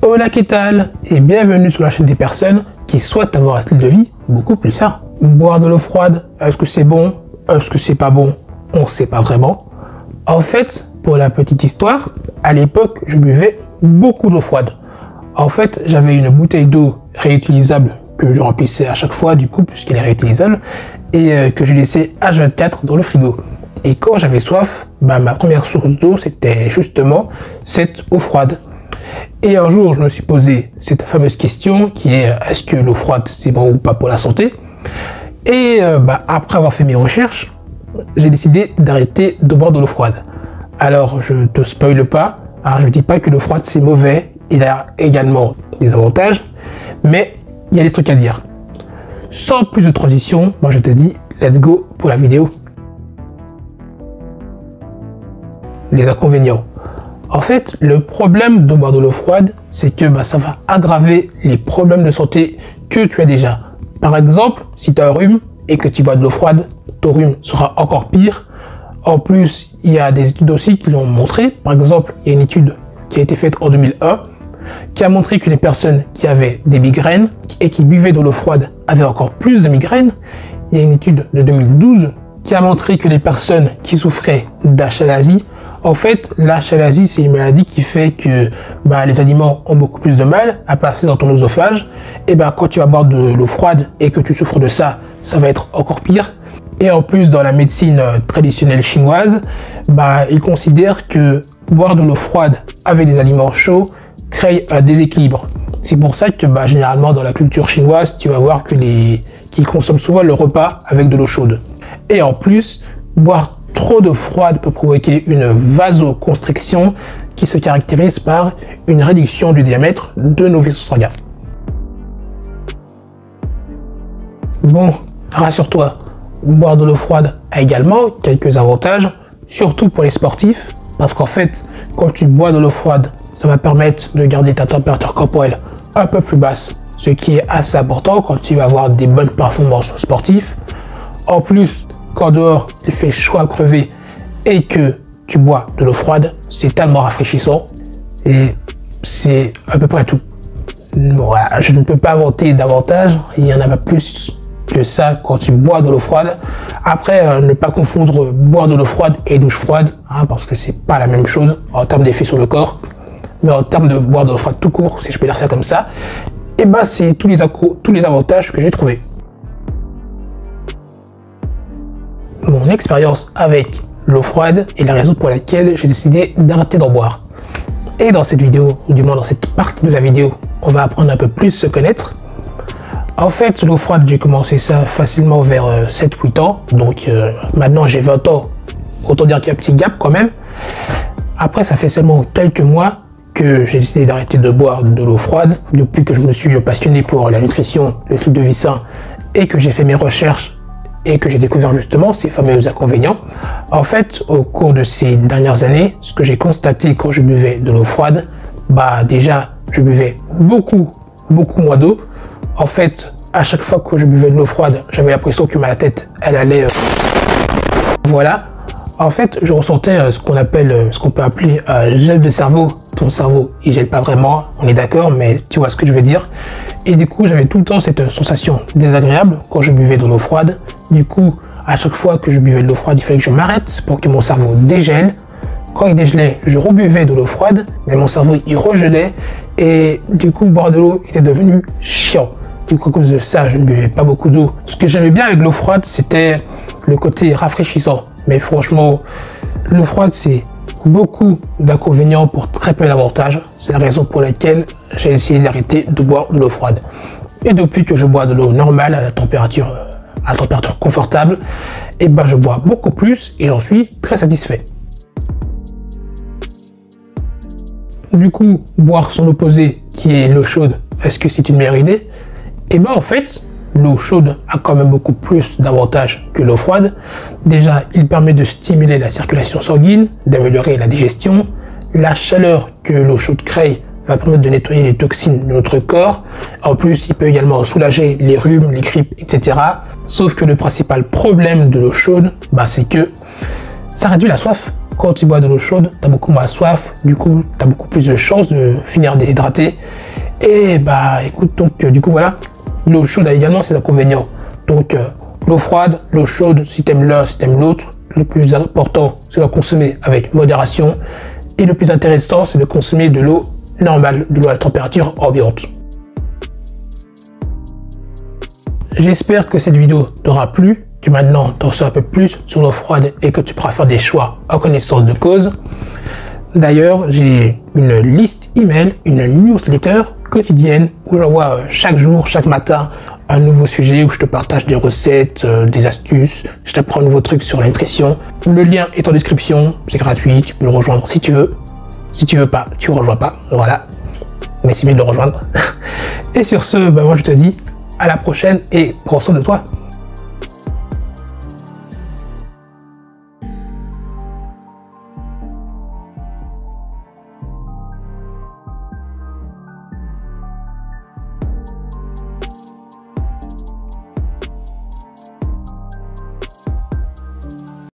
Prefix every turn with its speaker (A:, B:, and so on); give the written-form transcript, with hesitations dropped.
A: Hola, ¿qué tal? Et bienvenue sur la chaîne des personnes qui souhaitent avoir un style de vie beaucoup plus sain. Boire de l'eau froide, est-ce que c'est bon? Est-ce que c'est pas bon? On ne sait pas vraiment. En fait, pour la petite histoire, à l'époque, je buvais beaucoup d'eau froide. En fait, j'avais une bouteille d'eau réutilisable que je remplissais à chaque fois, du coup, puisqu'elle est réutilisable, et que je laissais H24 dans le frigo. Et quand j'avais soif, ma première source d'eau, c'était justement cette eau froide. Et un jour, je me suis posé cette fameuse question qui est est-ce que l'eau froide c'est bon ou pas pour la santé? Et après avoir fait mes recherches, j'ai décidé d'arrêter de boire de l'eau froide. Alors, je te spoile pas, alors je ne dis pas que l'eau froide c'est mauvais, il a également des avantages, mais il y a des trucs à dire. Sans plus de transition, moi je te dis let's go pour la vidéo. Les inconvénients. En fait, le problème de boire de l'eau froide, c'est que ça va aggraver les problèmes de santé que tu as déjà. Par exemple, si tu as un rhume et que tu bois de l'eau froide, ton rhume sera encore pire. En plus, il y a des études aussi qui l'ont montré. Par exemple, il y a une étude qui a été faite en 2001 qui a montré que les personnes qui avaient des migraines et qui buvaient de l'eau froide avaient encore plus de migraines. Il y a une étude de 2012 qui a montré que les personnes qui souffraient d'achalasie, en fait, l'achalasie, c'est une maladie qui fait que les aliments ont beaucoup plus de mal à passer dans ton œsophage. Et quand tu vas boire de l'eau froide et que tu souffres de ça, ça va être encore pire. Et en plus, dans la médecine traditionnelle chinoise, ils considèrent que boire de l'eau froide avec des aliments chauds crée un déséquilibre. C'est pour ça que généralement, dans la culture chinoise, tu vas voir que qu'ils consomment souvent le repas avec de l'eau chaude. Et en plus, boire trop d'eau froide peut provoquer une vasoconstriction qui se caractérise par une réduction du diamètre de nos vaisseaux sanguins. Bon, rassure-toi, boire de l'eau froide a également quelques avantages, surtout pour les sportifs, parce qu'en fait, quand tu bois de l'eau froide, ça va permettre de garder ta température corporelle un peu plus basse, ce qui est assez important quand tu vas avoir des bonnes performances sportives. En plus, quand dehors il fait chaud à crever et que tu bois de l'eau froide, c'est tellement rafraîchissant et c'est à peu près tout. Voilà, je ne peux pas inventer davantage, il n'y en a pas plus que ça quand tu bois de l'eau froide. Après, ne pas confondre boire de l'eau froide et douche froide, parce que c'est pas la même chose en termes d'effet sur le corps, mais en termes de boire de l'eau froide tout court, si je peux dire ça comme ça, et c'est tous les avantages que j'ai trouvés. Mon expérience avec l'eau froide est la raison pour laquelle j'ai décidé d'arrêter d'en boire. Et dans cette vidéo, ou du moins dans cette partie de la vidéo, on va apprendre un peu plus se connaître. En fait, l'eau froide, j'ai commencé ça facilement vers 7-8 ans. Donc maintenant j'ai 20 ans, autant dire qu'il y a un petit gap quand même. Après, ça fait seulement quelques mois que j'ai décidé d'arrêter de boire de l'eau froide. Depuis que je me suis passionné pour la nutrition, le style de vie sain, et que j'ai fait mes recherches et que j'ai découvert justement ces fameux inconvénients. En fait, au cours de ces dernières années, ce que j'ai constaté quand je buvais de l'eau froide, déjà, je buvais beaucoup moins d'eau. En fait, à chaque fois que je buvais de l'eau froide, j'avais l'impression que ma tête, elle allait... Voilà. En fait, je ressentais ce qu'on peut appeler gel de cerveau. Ton cerveau, il gèle pas vraiment, on est d'accord, mais tu vois ce que je veux dire. Et du coup, j'avais tout le temps cette sensation désagréable quand je buvais de l'eau froide. Du coup, à chaque fois que je buvais de l'eau froide, il fallait que je m'arrête pour que mon cerveau dégèle. Quand il dégelait, je rebuvais de l'eau froide, mais mon cerveau, il regelait. Et du coup, boire de l'eau était devenu chiant. Du coup, à cause de ça, je ne buvais pas beaucoup d'eau. Ce que j'aimais bien avec l'eau froide, c'était le côté rafraîchissant. Mais franchement, l'eau froide, c'est beaucoup d'inconvénients pour très peu d'avantages. C'est la raison pour laquelle j'ai essayé d'arrêter de boire de l'eau froide. Et depuis que je bois de l'eau normale à température confortable, je bois beaucoup plus et j'en suis très satisfait. Du coup, boire son opposé qui est l'eau chaude, est-ce que c'est une meilleure idée? En fait, l'eau chaude a quand même beaucoup plus d'avantages que l'eau froide. Déjà, il permet de stimuler la circulation sanguine, d'améliorer la digestion. La chaleur que l'eau chaude crée va permettre de nettoyer les toxines de notre corps. En plus, il peut également soulager les rhumes, les grippes, etc. Sauf que le principal problème de l'eau chaude, c'est que ça réduit la soif. quand tu bois de l'eau chaude, tu as beaucoup moins soif, du coup, tu as beaucoup plus de chances de finir déshydraté. Et bah écoute, donc du coup voilà, l'eau chaude a également ses inconvénients. Donc l'eau froide, l'eau chaude, si t'aimes l'un, si t'aimes l'autre, le plus important, c'est de la consommer avec modération. Et le plus intéressant, c'est de consommer de l'eau normale, de l'eau à température ambiante. J'espère que cette vidéo t'aura plu, que maintenant tu en sais un peu plus sur l'eau froide et que tu pourras faire des choix en connaissance de cause. D'ailleurs, j'ai une liste email, une newsletter quotidienne où j'envoie chaque jour, chaque matin, un nouveau sujet où je te partage des recettes, des astuces, je t'apprends un nouveau truc sur la nutrition. Le lien est en description, c'est gratuit, tu peux le rejoindre si tu veux. Si tu veux pas, tu ne rejoins pas, voilà. Mais c'est mieux de le rejoindre. Et sur ce, bah moi je te dis à la prochaine et prends soin de toi.